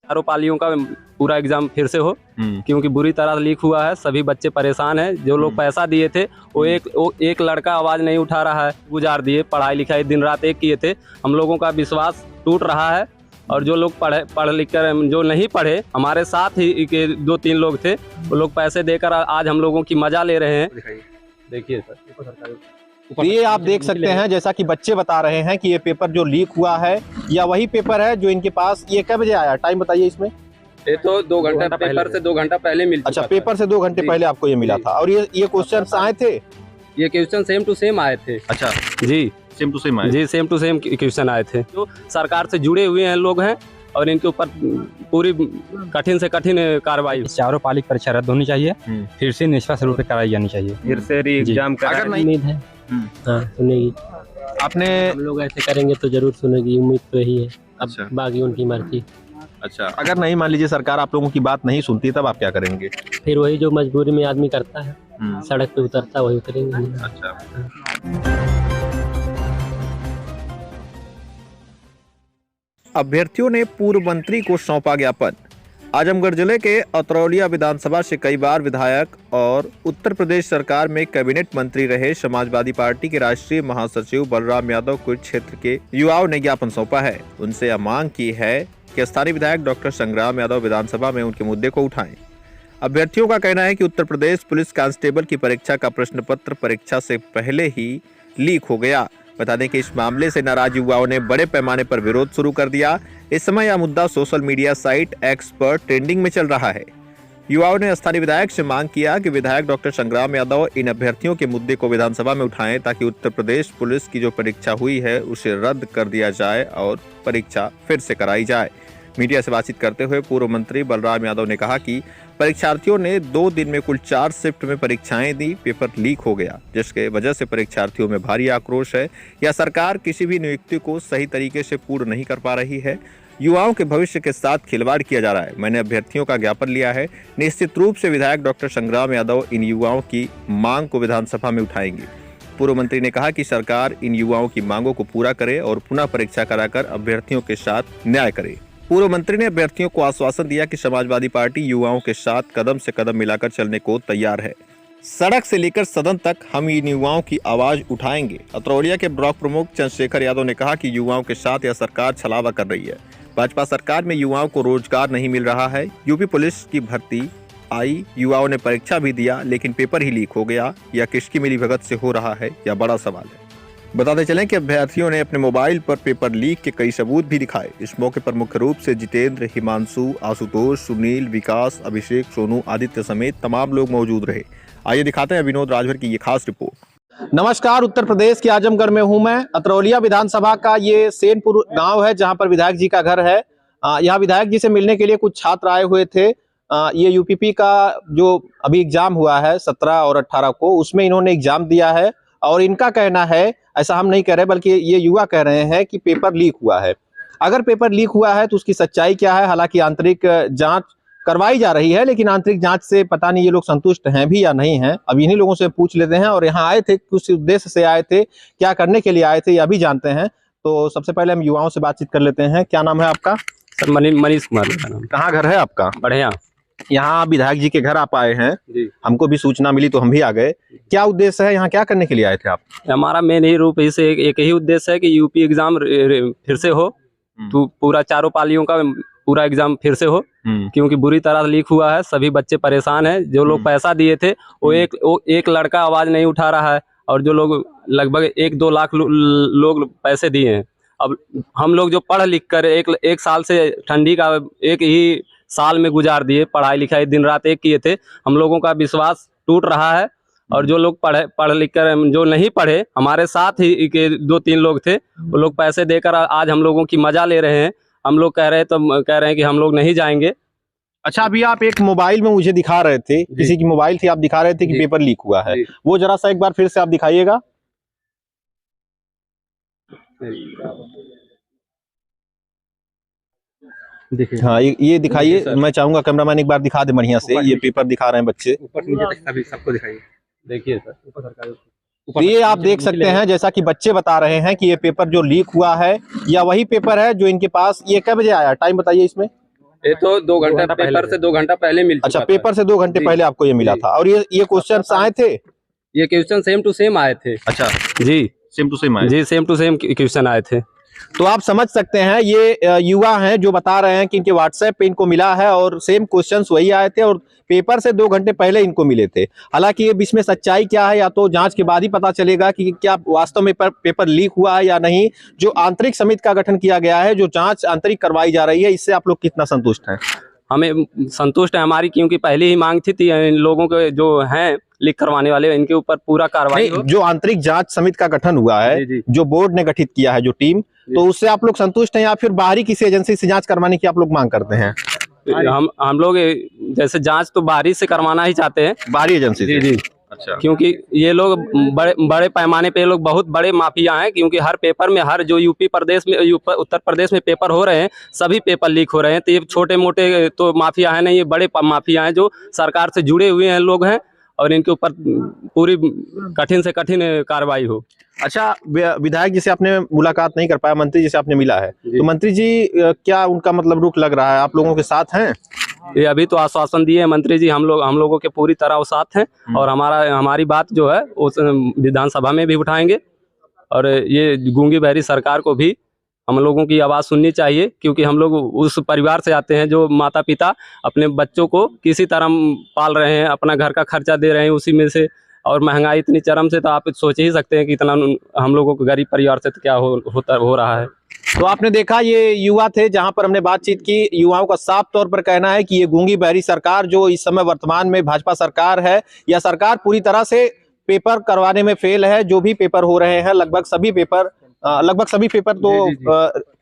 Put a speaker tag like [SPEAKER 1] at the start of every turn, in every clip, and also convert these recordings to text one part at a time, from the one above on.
[SPEAKER 1] चारों पालियों का पूरा एग्जाम फिर से हो, क्योंकि बुरी तरह लीक हुआ है। सभी बच्चे परेशान हैं। जो लोग पैसा दिए थे वो एक लड़का आवाज़ नहीं उठा रहा है। गुजार दिए, पढ़ाई लिखाई दिन रात एक किए थे। हम लोगों का विश्वास टूट रहा है। और जो लोग पढ़ लिख कर जो नहीं पढ़े, हमारे साथ ही के 2-3 लोग थे, वो लोग पैसे देकर आज हम लोगों की मजा ले रहे हैं। देखिए सर,
[SPEAKER 2] तो ये आप देख सकते हैं, जैसा कि बच्चे बता रहे हैं कि ये पेपर जो लीक हुआ है या वही पेपर है जो इनके पास। ये कब बजे आया, टाइम बताइए इसमें।
[SPEAKER 1] ये तो 2 घंटा पेपर से 2 घंटा पहले मिल चुका।
[SPEAKER 2] अच्छा, पेपर से 2 घंटे पहले आपको ये मिला था। और ये क्वेश्चन आए थे,
[SPEAKER 1] ये क्वेश्चन सेम टू सेम आए थे।
[SPEAKER 2] अच्छा
[SPEAKER 1] जी,
[SPEAKER 2] सेम टू सेम आए
[SPEAKER 1] जी, सेम टू सेम क्वेश्चन आए थे। जो सरकार से जुड़े हुए हैं लोग हैं और इनके ऊपर पूरी कठिन से कठिन कार्रवाई।
[SPEAKER 3] चारों पालिक परीक्षा रद्द होनी चाहिए, फिर से निष्पक्ष रूप से कराई जानी चाहिए।
[SPEAKER 4] फिर से री एग्जाम का
[SPEAKER 2] अगर नहीं
[SPEAKER 5] उम्मीद है, हाँ सुनेगी।
[SPEAKER 2] आपने
[SPEAKER 5] हम लोग ऐसे करेंगे तो जरूर सुनेगी, उम्मीद तो यही है। अब
[SPEAKER 2] अच्छा।
[SPEAKER 5] बाकी उनकी मर्जी।
[SPEAKER 2] अच्छा, अगर नहीं मान लीजिए सरकार आप लोगों की बात नहीं सुनती, तब आप क्या करेंगे?
[SPEAKER 5] फिर वही जो मजबूरी में आदमी करता है, सड़क पे उतरता वही उतरेंगे।
[SPEAKER 2] अच्छा। अभ्यर्थियों ने पूर्व मंत्री को सौंपा ज्ञापन। आजमगढ़ जिले के अतरौलिया विधानसभा से कई बार विधायक और उत्तर प्रदेश सरकार में कैबिनेट मंत्री रहे समाजवादी पार्टी के राष्ट्रीय महासचिव बलराम यादव को क्षेत्र के युवाओं ने ज्ञापन सौंपा है। उनसे यह मांग की है कि स्थानीय विधायक डॉक्टर संग्राम यादव विधानसभा में उनके मुद्दे को उठाएं। अभ्यर्थियों का कहना है कि उत्तर प्रदेश पुलिस कांस्टेबल की परीक्षा का प्रश्न पत्र परीक्षा से पहले ही लीक हो गया। बता दें कि इस मामले से नाराज युवाओं ने बड़े पैमाने पर विरोध शुरू कर दिया। इस समय यह मुद्दा सोशल मीडिया साइट एक्स पर ट्रेंडिंग में चल रहा है। युवाओं ने स्थानीय विधायक से मांग किया कि विधायक डॉक्टर संग्राम यादव इन अभ्यर्थियों के मुद्दे को विधानसभा में उठाएं, ताकि उत्तर प्रदेश पुलिस की जो परीक्षा हुई है उसे रद्द कर दिया जाए और परीक्षा फिर से कराई जाए। मीडिया से बातचीत करते हुए पूर्व मंत्री बलराम यादव ने कहा कि परीक्षार्थियों ने 2 दिन में कुल 4 शिफ्ट में परीक्षाएं दी, पेपर लीक हो गया, जिसके वजह से परीक्षार्थियों में भारी आक्रोश है। या सरकार किसी भी नियुक्ति को सही तरीके से पूर्ण नहीं कर पा रही है। युवाओं के भविष्य के साथ खिलवाड़ किया जा रहा है। मैंने अभ्यर्थियों का ज्ञापन लिया है। निश्चित रूप से विधायक डॉक्टर संग्राम यादव इन युवाओं की मांग को विधानसभा में उठाएंगे। पूर्व मंत्री ने कहा कि सरकार इन युवाओं की मांगों को पूरा करे और पुनः परीक्षा कराकर अभ्यर्थियों के साथ न्याय करे। पूर्व मंत्री ने अभ्यर्थियों को आश्वासन दिया कि समाजवादी पार्टी युवाओं के साथ कदम से कदम मिलाकर चलने को तैयार है। सड़क से लेकर सदन तक हम इन युवाओं की आवाज उठाएंगे। अतरौलिया के ब्लॉक प्रमुख चंद्रशेखर यादव ने कहा कि युवाओं के साथ यह सरकार छलावा कर रही है। भाजपा सरकार में युवाओं को रोजगार नहीं मिल रहा है। यूपी पुलिस की भर्ती आई, युवाओं ने परीक्षा भी दिया, लेकिन पेपर ही लीक हो गया। यह किसकी मिलीभगत से हो रहा है, यह बड़ा सवाल है। बताते चलें कि अभ्यर्थियों ने अपने मोबाइल पर पेपर लीक के कई सबूत भी दिखाए। इस मौके पर मुख्य रूप से जितेंद्र, हिमांशु, आशुतोष, सुनील, विकास, अभिषेक, सोनू, आदित्य समेत तमाम लोग मौजूद रहे। आइए दिखाते हैं विनोद राजभर की ये खास रिपोर्ट। नमस्कार, उत्तर प्रदेश के आजमगढ़ में हूं मैं। अतरौलिया विधानसभा का ये सेनपुर गांव है, जहां पर विधायक जी का घर है। यहाँ विधायक जी से मिलने के लिए कुछ छात्र आए हुए थे। ये यूपीपी का जो अभी एग्जाम हुआ है 17 और 18 को, उसमें इन्होंने एग्जाम दिया है। और इनका कहना है, ऐसा हम नहीं कह रहे बल्कि ये युवा कह रहे हैं कि पेपर लीक हुआ है। अगर पेपर लीक हुआ है तो उसकी सच्चाई क्या है? हालांकि आंतरिक जांच करवाई जा रही है, लेकिन आंतरिक जांच से पता नहीं ये लोग संतुष्ट हैं भी या नहीं हैं। अब इन्हीं लोगों से पूछ लेते हैं। और यहाँ आए थे, किस उद्देश्य से आए थे, क्या करने के लिए आए थे, यह भी जानते हैं। तो सबसे पहले हम युवाओं से बातचीत कर लेते हैं। क्या नाम है आपका?
[SPEAKER 1] सर मनीष कुमार।
[SPEAKER 2] कहाँ घर है आपका?
[SPEAKER 1] बढ़िया।
[SPEAKER 2] यहाँ विधायक जी के घर आप आए हैं जी। हमको भी सूचना मिली तो हम भी आ गए। क्या उद्देश्य है, यहाँ क्या करने के लिए आए थे आप?
[SPEAKER 1] हमारा मेन ही रूप से एक ही उद्देश्य है कि यूपी एग्जाम फिर से हो, तो पूरा चारों पालियों का पूरा एग्जाम फिर से हो, क्योंकि बुरी तरह लीक हुआ है। सभी बच्चे परेशान हैं। जो लोग पैसा दिए थे वो एक लड़का आवाज नहीं उठा रहा है। और जो लोग लगभग 1-2 लाख लोग पैसे दिए हैं। अब हम लोग जो पढ़ लिख कर एक साल से ठंडी का एक ही साल में गुजार दिए, पढ़ाई लिखाई दिन रात एक किए थे, हम लोगों का विश्वास टूट रहा है। और जो लोग पढ़ लिख कर जो नहीं पढ़े, हमारे साथ ही के 2-3 लोग थे, वो लोग पैसे देकर आज हम लोगों की मजा ले रहे हैं। हम लोग कह रहे हैं कि हम लोग नहीं जाएंगे।
[SPEAKER 2] अच्छा, अभी आप एक मोबाइल में मुझे दिखा रहे थे, किसी की मोबाइल थी, आप दिखा रहे थे कि पेपर लीक हुआ है। वो जरा सा एक बार फिर से आप दिखाइएगा। हाँ, ये दिखाइए। मैं चाहूंगा कैमरामैन एक बार दिखा दे बढ़िया से। ये पेपर दिखा रहे हैं बच्चे,
[SPEAKER 1] सबको दिखाइए। देखिए सर,
[SPEAKER 2] तो ये आप देख सकते हैं, जैसा कि बच्चे बता रहे हैं कि ये पेपर जो लीक हुआ है या वही पेपर है जो इनके पास। ये कब बजे आया, टाइम बताइए इसमें।
[SPEAKER 1] ये तो 2 घंटा पेपर से 2 घंटा पहले मिल चुका
[SPEAKER 2] अच्छा,
[SPEAKER 1] था।
[SPEAKER 2] पेपर से 2 घंटे
[SPEAKER 1] जी।
[SPEAKER 2] पहले आपको ये मिला
[SPEAKER 1] जी।
[SPEAKER 2] था, और ये क्वेश्चन आए थे?
[SPEAKER 1] ये क्वेश्चन सेम टू सेम आए थे।
[SPEAKER 2] अच्छा,
[SPEAKER 1] जी
[SPEAKER 2] सेम टू सेम आए।
[SPEAKER 1] जी, सेम टू सेम क्वेश्चन आए थे।
[SPEAKER 2] तो आप समझ सकते हैं, ये युवा हैं जो बता रहे हैं कि इनके व्हाट्सएप पे इनको मिला है और सेम क्वेश्चंस वही आए थे और पेपर से 2 घंटे पहले इनको मिले थे। हालांकि ये इसमें सच्चाई क्या है या तो जांच के बाद ही पता चलेगा कि क्या वास्तव में पेपर लीक हुआ है या नहीं। जो आंतरिक समिति का गठन किया गया है, जो जांच आंतरिक करवाई जा रही है, इससे आप लोग कितना संतुष्ट हैं?
[SPEAKER 1] हमें संतुष्ट है हमारी, क्योंकि पहले ही मांग थी इन लोगों के जो हैं लीक करवाने वाले, इनके ऊपर पूरा कार्रवाई हो।
[SPEAKER 2] जो आंतरिक जांच समिति का गठन हुआ है,
[SPEAKER 1] जी, जी।
[SPEAKER 2] जो बोर्ड ने गठित किया है, जो टीम, तो उससे आप लोग संतुष्ट हैं या फिर बाहरी किसी एजेंसी से जांच करवाने की आप लोग मांग करते हैं?
[SPEAKER 1] हम लोग जैसे जांच तो बाहरी से करवाना ही चाहते हैं,
[SPEAKER 2] बाहरी एजेंसी से।
[SPEAKER 1] जी जी।
[SPEAKER 2] अच्छा,
[SPEAKER 1] क्योंकि ये लोग बड़े पैमाने पे, ये लोग बहुत बड़े माफिया हैं। क्योंकि हर पेपर में, हर जो यूपी प्रदेश में, उत्तर प्रदेश में पेपर हो रहे हैं, सभी पेपर लीक हो रहे हैं। तो ये छोटे मोटे तो माफिया है नहीं, ये बड़े माफिया हैं जो सरकार से जुड़े हुए हैं लोग हैं, और इनके ऊपर पूरी कठिन से कठिन कार्रवाई हो।
[SPEAKER 2] अच्छा, विधायक जी से आपने मुलाकात नहीं कर पाया, मंत्री जी से आपने मिला है,
[SPEAKER 1] जी।
[SPEAKER 2] तो मंत्री जी क्या उनका मतलब रुख लग रहा है, आप लोगों के साथ हैं?
[SPEAKER 1] ये अभी तो आश्वासन दिए हैं मंत्री जी, हम लोगों के पूरी तरह वो साथ हैं, और हमारी बात जो है उस विधानसभा में भी उठाएंगे। और ये गूंगी बहरी सरकार को भी हम लोगों की आवाज़ सुननी चाहिए, क्योंकि हम लोग उस परिवार से आते हैं जो माता पिता अपने बच्चों को किसी तरह पाल रहे हैं, अपना घर का खर्चा दे रहे हैं उसी में से, और महंगाई इतनी चरम से, तो आप सोच ही सकते हैं कि इतना हम लोगों को गरीब परिवार से तो क्या हो रहा है।
[SPEAKER 2] तो आपने देखा, ये युवा थे जहां पर हमने बातचीत की। युवाओं का साफ तौर पर कहना है कि ये गूंगी बहरी सरकार जो इस समय वर्तमान में भाजपा सरकार है, यह सरकार पूरी तरह से पेपर करवाने में फेल है। जो भी पेपर हो रहे हैं, लगभग सभी पेपर तो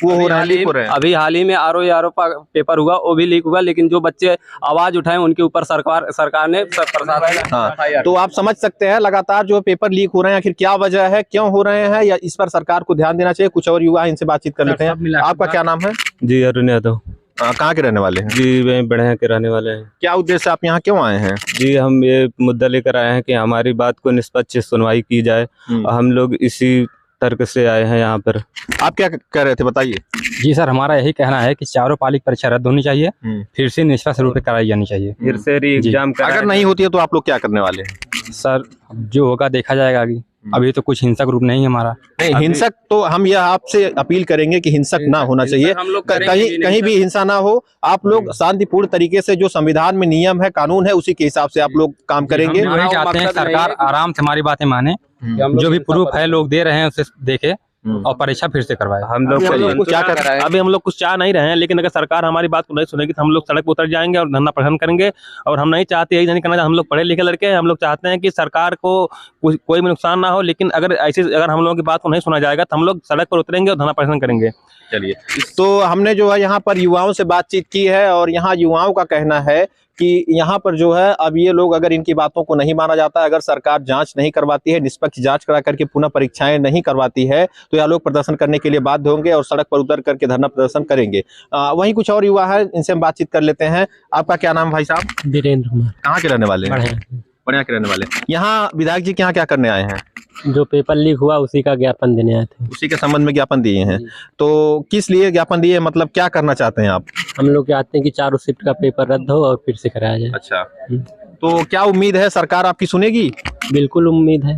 [SPEAKER 2] वो हो रहे हैं, लीक हो रहे हैं।
[SPEAKER 1] अभी हाल ही में आरओ पेपर हुआ, वो भी लीक हुआ, लेकिन जो बच्चे आवाज उठाए उनके ऊपर सरकार ने
[SPEAKER 2] हाँ, तो आप समझ सकते हैं लगातार जो पेपर लीक हो रहे हैं, आखिर क्या वजह है, क्यों हो रहे हैं, या इस पर सरकार को ध्यान देना चाहिए। कुछ और युवा इनसे बातचीत कर लेते हैं। आपका क्या नाम है?
[SPEAKER 3] जी अरुण यादव।
[SPEAKER 2] कहाँ के रहने वाले हैं?
[SPEAKER 3] जी वे बढ़िया के रहने वाले हैं।
[SPEAKER 2] क्या उद्देश्य, आप यहाँ क्यों आए हैं?
[SPEAKER 3] जी हम ये मुद्दा लेकर आए हैं कि हमारी बात को निष्पक्ष सुनवाई की जाए, हम लोग इसी तर्क से आए हैं यहाँ पर।
[SPEAKER 2] आप क्या कह रहे थे, बताइए।
[SPEAKER 3] जी सर, हमारा यही कहना है कि चारों पालिक परीक्षा रद्द होनी चाहिए, फिर से निष्पक्ष रूप से कराई जानी चाहिए,
[SPEAKER 1] फिर से एग्जाम
[SPEAKER 2] अगर नहीं होती है तो आप लोग क्या करने वाले हैं?
[SPEAKER 3] सर जो होगा देखा जाएगा आगे। अभी तो कुछ हिंसक रूप नहीं है हमारा।
[SPEAKER 2] नहीं, हिंसक तो हम यह आपसे अपील करेंगे कि हिंसक ना होना चाहिए, कहीं भी हिंसा ना हो। आप लोग शांतिपूर्ण तरीके से, जो संविधान में नियम है, कानून है, उसी के हिसाब से आप लोग काम करेंगे।
[SPEAKER 3] हम वही चाहते हैं सरकार आराम से हमारी बातें माने, जो भी प्रूफ है लोग दे रहे हैं उसे देखे और परीक्षा फिर से करवाए।
[SPEAKER 4] हम लोग
[SPEAKER 2] क्या कर रहे हैं?
[SPEAKER 4] अभी हम लोग कुछ चाह नहीं रहे हैं, लेकिन अगर सरकार हमारी बात को नहीं सुनेगी तो हम लोग सड़क पर उतर जाएंगे और धरना प्रदर्शन करेंगे। और हम नहीं चाहते, यही नहीं करना चाहते, हम लोग पढ़े लिखे लड़के हैं, हम लोग चाहते हैं कि सरकार को कोई भी नुकसान ना हो। लेकिन अगर हम लोगों की बात को नहीं सुना जाएगा तो हम लोग सड़क पर उतरेंगे और धरना प्रदर्शन करेंगे।
[SPEAKER 2] चलिए, तो हमने जो है यहाँ पर युवाओं से बातचीत की है, और यहाँ युवाओं का कहना है कि यहाँ पर जो है, अब ये लोग, अगर इनकी बातों को नहीं माना जाता है, अगर सरकार जांच नहीं करवाती है, निष्पक्ष जांच करा करके पुनः परीक्षाएं नहीं करवाती है, तो यह लोग प्रदर्शन करने के लिए बाध्य होंगे और सड़क पर उतर करके धरना प्रदर्शन करेंगे। वहीं कुछ और युवा है, इनसे हम बातचीत कर लेते हैं। आपका क्या नाम भाई साहब?
[SPEAKER 5] वीरेंद्र कुमार।
[SPEAKER 2] कहाँ के रहने वाले हैं? बढ़िया के रहने वाले। यहाँ विधायक जी के यहाँ क्या करने आए हैं?
[SPEAKER 5] जो पेपर लीक हुआ उसी का ज्ञापन देने आए थे।
[SPEAKER 2] उसी के संबंध में ज्ञापन दिए हैं। तो किस लिए ज्ञापन दिए, मतलब क्या करना चाहते हैं आप?
[SPEAKER 5] हम लोग चाहते हैं कि चारों शिफ्ट का पेपर रद्द हो और फिर से कराया जाए।
[SPEAKER 2] अच्छा, तो क्या उम्मीद है सरकार आपकी सुनेगी?
[SPEAKER 5] बिल्कुल उम्मीद है,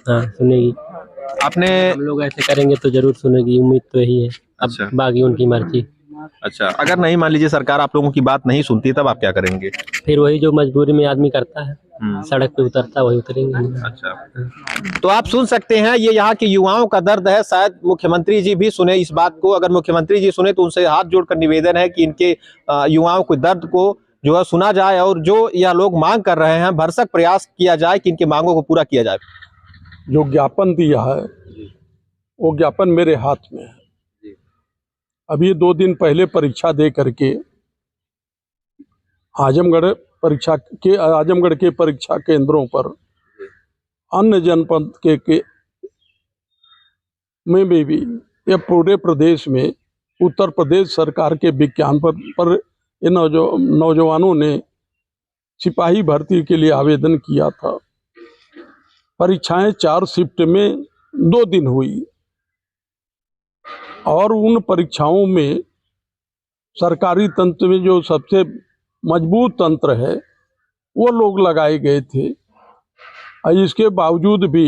[SPEAKER 5] हाँ सुनेगी।
[SPEAKER 2] आपने
[SPEAKER 5] हम लोग ऐसे करेंगे तो जरूर सुनेगी, उम्मीद तो यही है।
[SPEAKER 2] अच्छा,
[SPEAKER 5] बाकी उनकी मर्जी।
[SPEAKER 2] अच्छा, अगर नहीं, मान लीजिए सरकार आप लोगों की बात नहीं सुनती, तब आप क्या करेंगे?
[SPEAKER 5] फिर वही जो मजबूरी में आदमी करता है, सड़क पे उतरता है, वही उतरेंगे।
[SPEAKER 2] अच्छा, तो आप सुन सकते हैं, ये यहाँ के युवाओं का दर्द है। शायद मुख्यमंत्री जी भी सुने इस बात को। अगर मुख्यमंत्री जी सुने तो उनसे हाथ जोड़कर निवेदन है कि इनके युवाओं के दर्द को जो है सुना जाए, और जो यह लोग मांग कर रहे हैं, भरसक प्रयास किया जाए कि इनकी मांगों को पूरा किया जाए।
[SPEAKER 6] जो ज्ञापन दिया है वो ज्ञापन मेरे हाथ में है। अभी 2 दिन पहले परीक्षा दे करके आजमगढ़ के परीक्षा केंद्रों पर अन्य जनपद के में भी या पूरे प्रदेश में उत्तर प्रदेश सरकार के विज्ञान पर ये नौजवानों ने सिपाही भर्ती के लिए आवेदन किया था। परीक्षाएं 4 शिफ्ट में 2 दिन हुई, और उन परीक्षाओं में सरकारी तंत्र में जो सबसे मजबूत तंत्र है वो लोग लगाए गए थे, और इसके बावजूद भी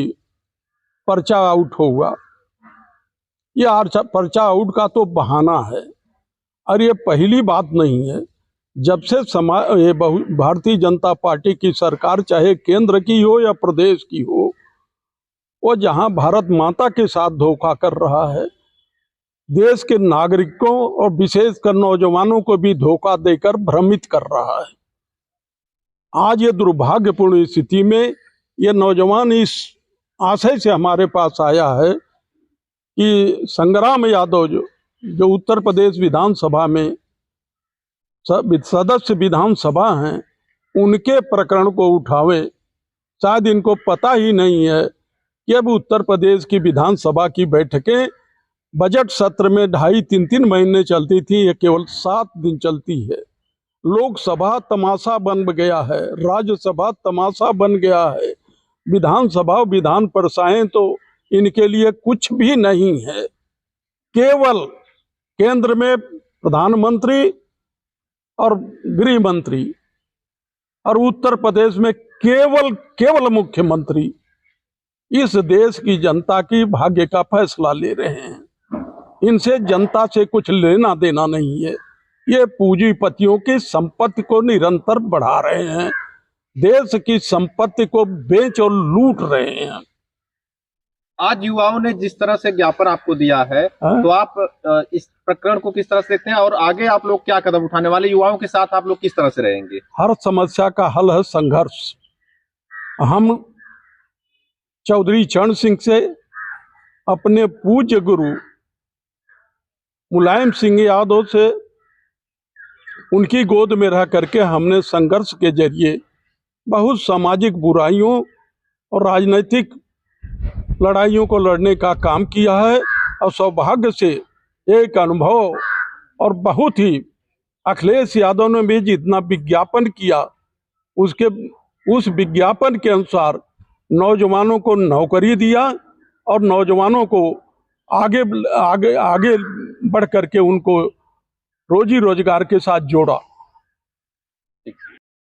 [SPEAKER 6] पर्चा आउट होगा। ये पर्चा आउट का तो बहाना है, और ये पहली बात नहीं है। जब से भारतीय जनता पार्टी की सरकार, चाहे केंद्र की हो या प्रदेश की हो, वो जहां भारत माता के साथ धोखा कर रहा है, देश के नागरिकों और विशेषकर नौजवानों को भी धोखा देकर भ्रमित कर रहा है। आज ये दुर्भाग्यपूर्ण स्थिति में ये नौजवान इस आशय से हमारे पास आया है कि संग्राम यादव जो उत्तर प्रदेश विधानसभा में सदस्य विधानसभा हैं, उनके प्रकरण को उठावे। शायद इनको पता ही नहीं है कि अब उत्तर प्रदेश की विधानसभा की बैठकें बजट सत्र में 2.5-3 महीने चलती थी, ये केवल 7 दिन चलती है। लोकसभा तमाशा बन गया है, राज्यसभा तमाशा बन गया है, विधानसभा विधान परिषदें तो इनके लिए कुछ भी नहीं है। केवल केंद्र में प्रधानमंत्री और गृह मंत्री, और उत्तर प्रदेश में केवल मुख्यमंत्री इस देश की जनता की भाग्य का फैसला ले रहे हैं। इनसे जनता से कुछ लेना देना नहीं है। ये पूंजीपतियों की संपत्ति को निरंतर बढ़ा रहे हैं, देश की संपत्ति को बेच और लूट रहे हैं।
[SPEAKER 2] आज युवाओं ने जिस तरह से ज्ञापन आपको दिया है, तो आप इस प्रकरण को किस तरह से देखते हैं, और आगे आप लोग क्या कदम उठाने वाले, युवाओं के साथ आप लोग किस तरह से रहेंगे?
[SPEAKER 6] हर समस्या का हल है संघर्ष। हम चौधरी चरण सिंह से, अपने पूज्य गुरु मुलायम सिंह यादव से, उनकी गोद में रह करके हमने संघर्ष के जरिए बहुत सामाजिक बुराइयों और राजनीतिक लड़ाइयों को लड़ने का काम किया है। और सौभाग्य से एक अनुभव, और बहुत ही अखिलेश यादव ने भी जितना विज्ञापन किया, उस विज्ञापन के अनुसार नौजवानों को नौकरी दिया और नौजवानों को आगे बढ़ करके उनको रोजी रोजगार के साथ जोड़ा।